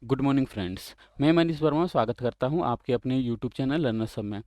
Good morning friends. मैं मनीष वर्मा स्वागत करता हूं आपके अपने यूट्यूब चैनल लर्नर्स सब में।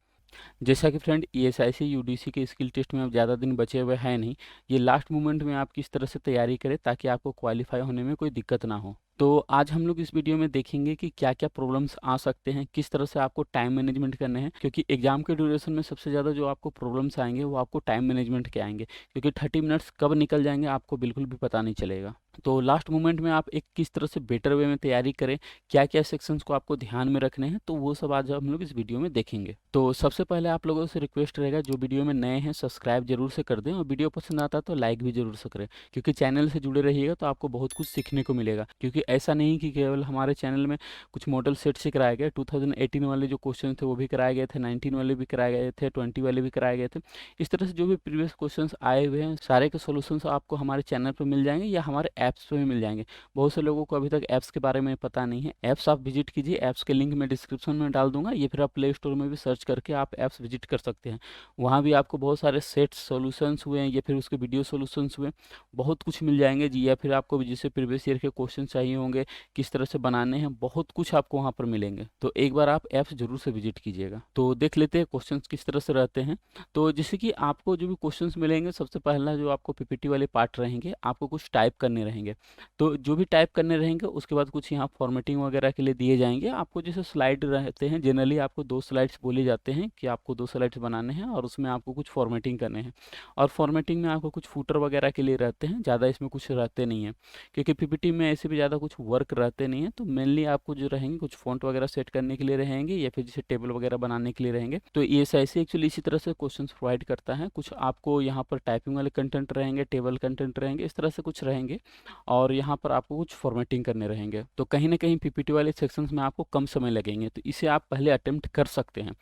जैसा कि फ्रेंड ईएसआईसी यूडीसी के स्किल टेस्ट में अब ज़्यादा दिन बचे हुए हैं नहीं। ये लास्ट मोमेंट में आप किस तरह से तैयारी करें ताकि आपको क्वालिफाई होने में कोई दिक्कत ना हो। तो आज हम लोग इस वीडियो में देखेंगे कि क्या क्या प्रॉब्लम्स आ सकते हैं, किस तरह से आपको टाइम मैनेजमेंट करने हैं, क्योंकि एग्जाम के ड्यूरेशन में सबसे ज़्यादा जो आपको प्रॉब्लम्स आएंगे वो आपको टाइम मैनेजमेंट के आएंगे, क्योंकि 30 मिनट्स कब निकल जाएंगे आपको बिल्कुल भी पता नहीं चलेगा। तो लास्ट मोमेंट में आप एक किस तरह से बेटर वे में तैयारी करें, क्या क्या सेक्शंस को आपको ध्यान में रखने हैं, तो वो सब आज हम लोग इस वीडियो में देखेंगे। तो सबसे पहले आप लोगों से रिक्वेस्ट रहेगा, जो वीडियो में नए हैं सब्सक्राइब जरूर से कर दें, और वीडियो पसंद आता है तो लाइक भी जरूर से करें, क्योंकि चैनल से जुड़े रहिएगा तो आपको बहुत कुछ सीखने को मिलेगा। क्योंकि ऐसा नहीं कि केवल हमारे चैनल में कुछ मॉडल सेट से कराए गए, 2018 वाले जो क्वेश्चन थे वो भी कराए गए थे, 19 वाले भी कराए गए थे, 20 वाले भी कराए गए थे। इस तरह से जो भी प्रीवियस क्वेश्चन आए हुए हैं सारे के सोल्यूशंस आपको हमारे चैनल पर मिल जाएंगे या हमारे ऐप्स पर भी मिल जाएंगे। बहुत से लोगों को अभी तक ऐप्स के बारे में पता नहीं है। ऐप्स आप विजिट कीजिए, ऐप्स के लिंक मैं डिस्क्रिप्शन में डाल दूंगा, या फिर आप प्ले स्टोर में भी सर्च करके आप ऐप्स विजिट कर सकते हैं। वहाँ भी आपको बहुत सारे सेट्स सॉल्यूशंस हुए हैं या फिर उसके वीडियो सॉल्यूशंस हुए, बहुत कुछ मिल जाएंगे जी। या फिर आपको जैसे प्रीवियस ईयर के क्वेश्चन चाहिए होंगे, किस तरह से बनाने हैं, बहुत कुछ आपको वहाँ पर मिलेंगे। तो एक बार आप ऐप्स जरूर से विजिट कीजिएगा। तो देख लेते हैं क्वेश्चन किस तरह से रहते हैं। तो जैसे कि आपको जो भी क्वेश्चंस मिलेंगे, सबसे पहला जो आपको पीपीटी वाले पार्ट रहेंगे, आपको कुछ टाइप करने रहेंगे। तो जो भी टाइप करने रहेंगे उसके बाद कुछ यहाँ फॉर्मेटिंग वगैरह के लिए दिए जाएंगे आपको। जैसे स्लाइड रहते हैं, जनरली आपको 2 स्लाइड्स बोले जाते हैं कि आपको 2 स्लाइड्स बनाने हैं, और उसमें आपको कुछ फॉर्मेटिंग करने हैं। और फॉर्मेटिंग में आपको कुछ फूटर वगैरह के लिए रहते हैं, ज़्यादा इसमें कुछ रहते नहीं हैं, क्योंकि पीपीटी में ऐसे भी ज़्यादा कुछ वर्क रहते नहीं है। तो मेनली आपको जो रहेंगे कुछ फॉन्ट वगैरह सेट करने के लिए रहेंगे, या फिर जैसे टेबल वगैरह बनाने के लिए रहेंगे। तो ये ऐसे एक्चुअली इसी तरह से क्वेश्चन प्रोवाइड करता है। कुछ आपको यहाँ पर टाइपिंग वाले कंटेंट रहेंगे, टेबल कंटेंट रहेंगे, इस तरह से कुछ रहेंगे। और यहाँ पर आपको कुछ फॉर्मेटिंग करने रहेंगे। तो कहीं ना कहीं पीपीटी वाले सेक्शंस में आपको कम समय लगेंगे, तो इसे आप पहले अटेम्प्ट कर सकते हैं।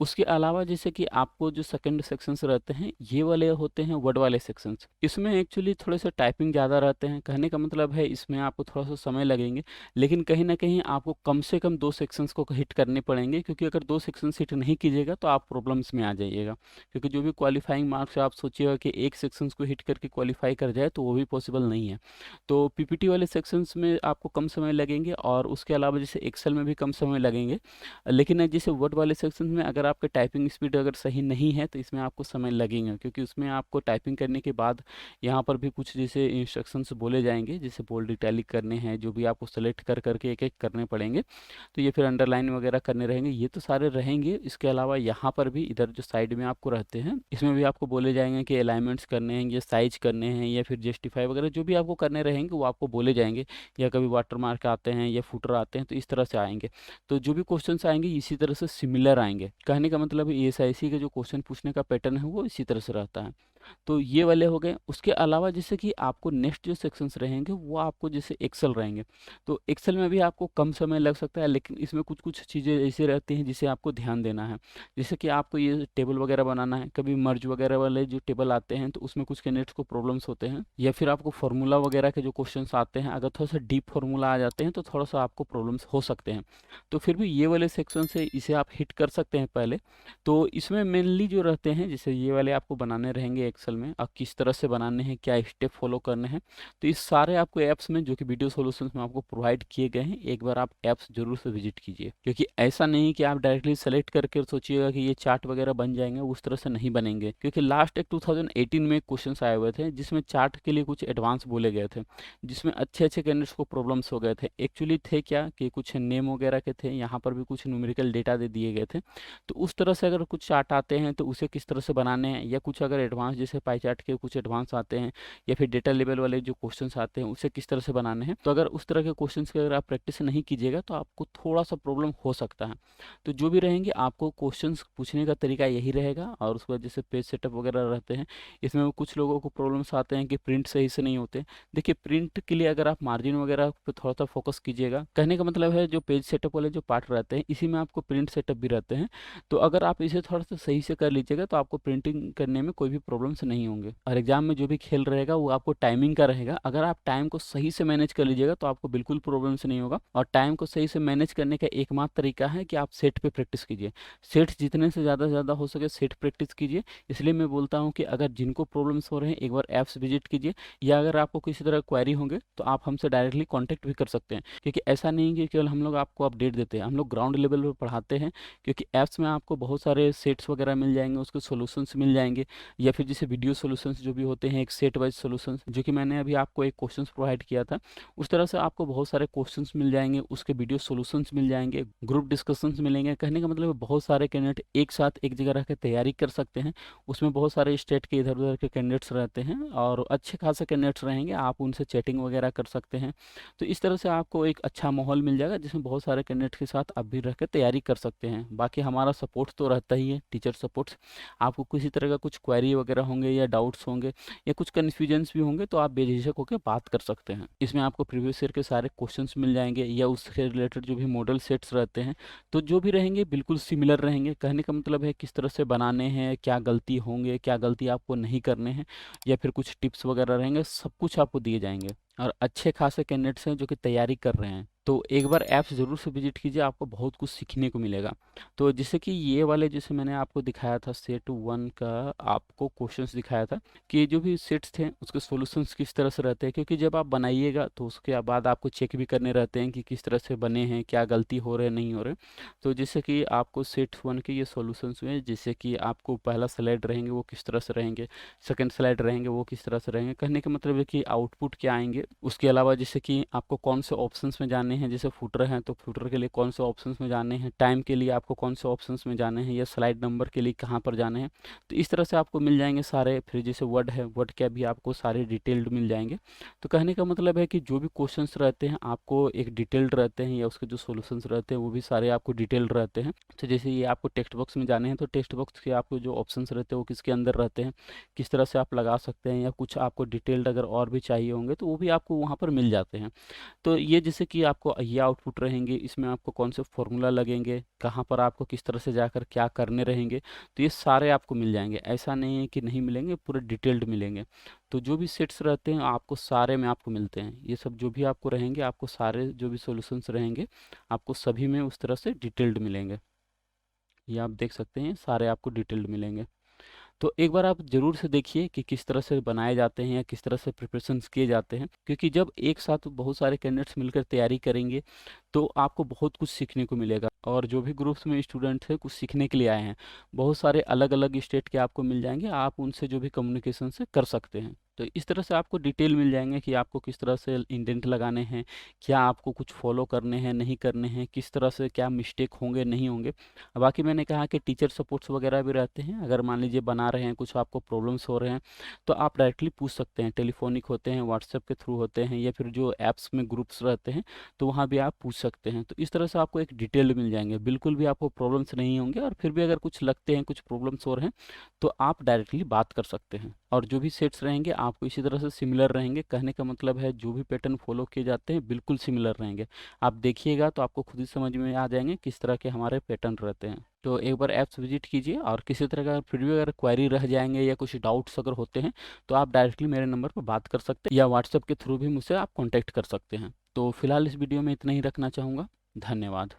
उसके अलावा जैसे कि आपको जो सेकंड सेक्शंस रहते हैं, ये वाले होते हैं वर्ड वाले सेक्शंस। इसमें एक्चुअली थोड़े से टाइपिंग ज़्यादा रहते हैं। कहने का मतलब है इसमें आपको थोड़ा सा समय लगेंगे, लेकिन कहीं ना कहीं आपको कम से कम 2 सेक्शंस को हिट करने पड़ेंगे, क्योंकि अगर 2 सेक्शंस हिट नहीं कीजिएगा तो आप प्रॉब्लम्स में आ जाइएगा। क्योंकि जो भी क्वालिफाइंग मार्क्स आप सोचिएगा कि एक सेक्शंस को हिट करके क्वालिफाई कर जाए, तो वो भी पॉसिबल नहीं है। तो पीपीटी वाले सेक्शंस में आपको कम समय लगेंगे, और उसके अलावा जैसे एक्सेल में भी कम समय लगेंगे। लेकिन जैसे वर्ड वाले सेक्शन में अगर आपका टाइपिंग स्पीड अगर सही नहीं है तो इसमें आपको समय लगेगा, क्योंकि उसमें आपको टाइपिंग करने के बाद यहाँ पर भी कुछ जैसे इंस्ट्रक्शंस बोले जाएंगे, जैसे बोल्ड इटैलिक करने हैं, जो भी आपको सेलेक्ट कर करके एक एक करने पड़ेंगे। तो ये फिर अंडरलाइन वगैरह करने रहेंगे, ये तो सारे रहेंगे। इसके अलावा यहाँ पर भी इधर जो साइड में आपको रहते हैं, इसमें भी आपको बोले जाएंगे कि अलाइनमेंट्स करने हैं, या साइज करने हैं, या फिर जस्टिफाई वगैरह जो भी आपको करने रहेंगे वो आपको बोले जाएंगे। या कभी वाटर मार्क आते हैं या फुटर आते हैं, तो इस तरह से आएंगे। तो जो भी क्वेश्चंस आएंगे इसी तरह से सिमिलर आएंगे। कहने का मतलब ईएसआईसी के जो क्वेश्चन पूछने का पैटर्न है वो इसी तरह से रहता है। तो ये वाले हो गए। उसके अलावा जैसे कि आपको नेक्स्ट जो सेक्शंस रहेंगे वो आपको जैसे एक्सेल रहेंगे। तो एक्सेल में भी आपको कम समय लग सकता है, लेकिन इसमें कुछ कुछ चीज़ें ऐसी रहती हैं जिसे आपको ध्यान देना है। जैसे कि आपको ये टेबल वगैरह बनाना है, कभी मर्ज वगैरह वाले जो टेबल आते हैं तो उसमें कुछ कैंडिडेट्स को प्रॉब्लम्स होते हैं, या फिर आपको फार्मूला वगैरह के जो क्वेश्चंस आते हैं, अगर थोड़ा सा डीप फार्मूला आ जाते हैं तो थोड़ा सा आपको प्रॉब्लम्स हो सकते हैं। तो फिर भी ये वाले सेक्शन से इसे आप हिट कर सकते हैं पहले। तो इसमें मेनली जो रहते हैं, जैसे ये वाले आपको बनाने रहेंगे एक्सेल में, अब किस तरह से बनाने हैं, क्या स्टेप फॉलो करने हैं, तो इस सारे आपको ऐप्स में जो कि वीडियो सॉल्यूशंस में आपको प्रोवाइड किए गए हैं, एक बार आप ऐप्स जरूर से विजिट कीजिए। क्योंकि ऐसा नहीं कि आप डायरेक्टली सेलेक्ट करके सोचिएगा कि ये चार्ट वगैरह बन जाएंगे, उस तरह से नहीं बनेंगे। क्योंकि लास्ट एक 2018 में क्वेश्चन आए हुए थे जिसमें चार्ट के लिए कुछ एडवांस बोले गए थे, जिसमें अच्छे अच्छे कैंडिडेट्स को प्रॉब्लम्स हो गए थे। एक्चुअली थे क्या कि कुछ नेम वगैरह के थे, यहाँ पर भी कुछ न्यूमेरिकल डेटा दे दिए गए थे। तो उस तरह से अगर कुछ चार्ट आते हैं तो उसे किस तरह से बनाने हैं, या कुछ अगर एडवांस जैसे पाई चार्ट के कुछ एडवांस आते हैं, या फिर डेटा लेवल वाले जो क्वेश्चंस आते हैं उसे किस तरह से बनाने हैं, तो अगर उस तरह के क्वेश्चंस की अगर आप प्रैक्टिस नहीं कीजिएगा तो आपको थोड़ा सा प्रॉब्लम हो सकता है। तो जो भी रहेंगे आपको क्वेश्चंस पूछने का तरीका यही रहेगा। और उसके बाद जैसे पेज सेटअप वगैरह रहते हैं, इसमें कुछ लोगों को प्रॉब्लम्स आते हैं कि प्रिंट सही से नहीं होते। देखिए, प्रिंट के लिए अगर आप मार्जिन वगैरह पे थोड़ा सा फोकस कीजिएगा। कहने का मतलब है जो पेज सेटअप वाले जो पार्ट रहते हैं इसी में आपको प्रिंट सेटअप भी रहते हैं। तो अगर आप इसे थोड़ा सा सही से कर लीजिएगा तो आपको प्रिंटिंग करने में कोई भी प्रॉब्लम प्रॉब्लम्स नहीं होंगे। और एग्जाम में जो भी खेल रहेगा वो आपको टाइमिंग का रहेगा। अगर आप टाइम को सही से मैनेज कर लीजिएगा तो आपको बिल्कुल प्रॉब्लम्स नहीं होगा। और टाइम को सही से मैनेज करने का एकमात्र तरीका है कि आप सेट पे प्रैक्टिस कीजिए। सेट जितने से ज़्यादा हो सके सेट प्रैक्टिस कीजिए। इसलिए मैं बोलता हूँ कि अगर जिनको प्रॉब्लम्स हो रहे हैं एक बार ऐप्स विजिट कीजिए, या अगर आपको किसी तरह क्वेरी होंगे तो आप हमसे डायरेक्टली कॉन्टैक्ट भी कर सकते हैं। क्योंकि ऐसा नहीं है कि केवल हम लोग आपको अपडेट देते हैं, हम लोग ग्राउंड लेवल पर पढ़ाते हैं। क्योंकि ऐप्स में आपको बहुत सारे सेट्स वगैरह मिल जाएंगे, उसके सॉल्यूशंस मिल जाएंगे, या फिर जैसे वीडियो सॉल्यूशंस जो भी होते हैं एक सेट वाइज सॉल्यूशंस, जो कि मैंने अभी आपको एक क्वेश्चंस प्रोवाइड किया था, उस तरह से आपको बहुत सारे क्वेश्चंस मिल जाएंगे, उसके वीडियो सॉल्यूशंस मिल जाएंगे, ग्रुप डिस्कशंस मिलेंगे। कहने का मतलब है बहुत सारे कैंडिडेट एक साथ एक जगह रह के तैयारी कर सकते हैं। उसमें बहुत सारे स्टेट के इधर उधर के कैंडिडेट्स रहते हैं और अच्छे खासे कैंडिडेट्स रहेंगे, आप उनसे चैटिंग वगैरह कर सकते हैं। तो इस तरह से आपको एक अच्छा माहौल मिल जाएगा जिसमें बहुत सारे कैंडिडेट के साथ आप भी रह के तैयारी कर सकते हैं। बाकी हमारा सपोर्ट तो रहता ही है, टीचर सपोर्ट्स। आपको किसी तरह का कुछ क्वेरी वगैरह होंगे या डाउट्स होंगे या कुछ कन्फ्यूजन्स भी होंगे तो आप बेझिझक होकर बात कर सकते हैं। इसमें आपको प्रीवियस ईयर के सारे क्वेश्चंस मिल जाएंगे या उससे रिलेटेड जो भी मॉडल सेट्स रहते हैं तो जो भी रहेंगे बिल्कुल सिमिलर रहेंगे। कहने का मतलब है किस तरह से बनाने हैं, क्या गलती होंगे, क्या गलती आपको नहीं करने हैं, या फिर कुछ टिप्स वगैरह रहेंगे, सब कुछ आपको दिए जाएंगे। और अच्छे खासे कैंडिडेट्स हैं जो कि तैयारी कर रहे हैं, तो एक बार ऐप्स ज़रूर से विजिट कीजिए, आपको बहुत कुछ सीखने को मिलेगा। तो जैसे कि ये वाले जैसे मैंने आपको दिखाया था सेट 1 का आपको क्वेश्चंस दिखाया था कि जो भी सेट्स थे उसके सॉल्यूशंस किस तरह से रहते हैं। क्योंकि जब आप बनाइएगा तो उसके बाद आपको चेक भी करने रहते हैं कि किस तरह से बने हैं, क्या गलती हो रहे नहीं हो रहे। तो जैसे कि आपको सेट 1 के ये सॉल्यूशंस हुए, जैसे कि आपको पहला स्लाइड रहेंगे वो किस तरह से रहेंगे, सेकंड स्लाइड रहेंगे वो किस तरह से रहेंगे। कहने का मतलब है कि आउटपुट क्या आएंगे। उसके अलावा जैसे कि आपको कौन से ऑप्शंस में जाने हैं, जैसे फुटर हैं तो फुटर के लिए कौन से ऑप्शंस में जाने हैं, टाइम के लिए आपको कौन से ऑप्शंस में जाने हैं, या स्लाइड नंबर के लिए कहाँ पर जाने हैं। तो इस तरह से आपको मिल जाएंगे सारे। फिर जैसे वर्ड है, वर्ड के भी आपको सारे डिटेल्ड मिल जाएंगे। तो कहने का मतलब है कि जो भी क्वेश्चंस रहते हैं आपको एक डिटेल्ड रहते हैं, या उसके जो सॉल्यूशंस रहते हैं वो भी सारे आपको डिटेल्ड रहते हैं। तो जैसे ये आपको टेक्स्ट बॉक्स में जाने हैं तो टेक्स्ट बॉक्स के आपको जो ऑप्शंस रहते हैं वो किसके अंदर रहते हैं, किस तरह से आप लगा सकते हैं, या कुछ आपको डिटेल्ड अगर और भी चाहिए होंगे तो वो भी आपको वहाँ पर मिल जाते हैं। तो ये जैसे कि आपको ये आउटपुट रहेंगे, इसमें आपको कौन से फॉर्मूला लगेंगे, कहाँ पर आपको किस तरह से जाकर क्या करने रहेंगे, तो ये सारे आपको मिल जाएंगे। ऐसा नहीं है कि नहीं मिलेंगे, पूरे डिटेल्ड मिलेंगे। तो जो भी सेट्स रहते हैं आपको सारे में आपको मिलते हैं, ये सब जो भी आपको रहेंगे, आपको सारे जो भी सॉल्यूशंस रहेंगे आपको सभी में उस तरह से डिटेल्ड मिलेंगे। ये आप देख सकते हैं सारे आपको डिटेल्ड मिलेंगे। तो एक बार आप ज़रूर से देखिए कि किस तरह से बनाए जाते हैं या किस तरह से प्रिपरेशंस किए जाते हैं। क्योंकि जब एक साथ बहुत सारे कैंडिडेट्स मिलकर तैयारी करेंगे तो आपको बहुत कुछ सीखने को मिलेगा। और जो भी ग्रुप्स में स्टूडेंट्स हैं कुछ सीखने के लिए आए हैं, बहुत सारे अलग अलग स्टेट के आपको मिल जाएंगे, आप उनसे जो भी कम्युनिकेशन से कर सकते हैं। तो इस तरह से आपको डिटेल मिल जाएंगे कि आपको किस तरह से इंडेंट लगाने हैं, क्या आपको कुछ फॉलो करने हैं नहीं करने हैं, किस तरह से क्या मिस्टेक होंगे नहीं होंगे। बाकी मैंने कहा कि टीचर सपोर्ट्स वगैरह भी रहते हैं। अगर मान लीजिए बना रहे हैं, कुछ आपको प्रॉब्लम्स हो रहे हैं तो आप डायरेक्टली पूछ सकते हैं। टेलीफोनिक होते हैं, व्हाट्सएप के थ्रू होते हैं, या फिर जो ऐप्स में ग्रुप्स रहते हैं तो वहाँ भी आप पूछ सकते हैं। तो इस तरह से आपको एक डिटेल मिल जाएंगे, बिल्कुल भी आपको प्रॉब्लम्स नहीं होंगे। और फिर भी अगर कुछ लगते हैं, कुछ प्रॉब्लम्स हो रहे हैं तो आप डायरेक्टली बात कर सकते हैं। और जो भी सेट्स रहेंगे आपको इसी तरह से सिमिलर रहेंगे। कहने का मतलब है जो भी पैटर्न फॉलो किए जाते हैं बिल्कुल सिमिलर रहेंगे। आप देखिएगा तो आपको खुद ही समझ में आ जाएंगे किस तरह के हमारे पैटर्न रहते हैं। तो एक बार ऐप्स विजिट कीजिए, और किसी तरह का फिर भी अगर क्वेरी रह जाएंगे या कुछ डाउट्स अगर होते हैं तो आप डायरेक्टली मेरे नंबर पर बात कर सकते हैं, या व्हाट्सएप के थ्रू भी मुझसे आप कॉन्टैक्ट कर सकते हैं। तो फिलहाल इस वीडियो में इतना ही रखना चाहूँगा। धन्यवाद।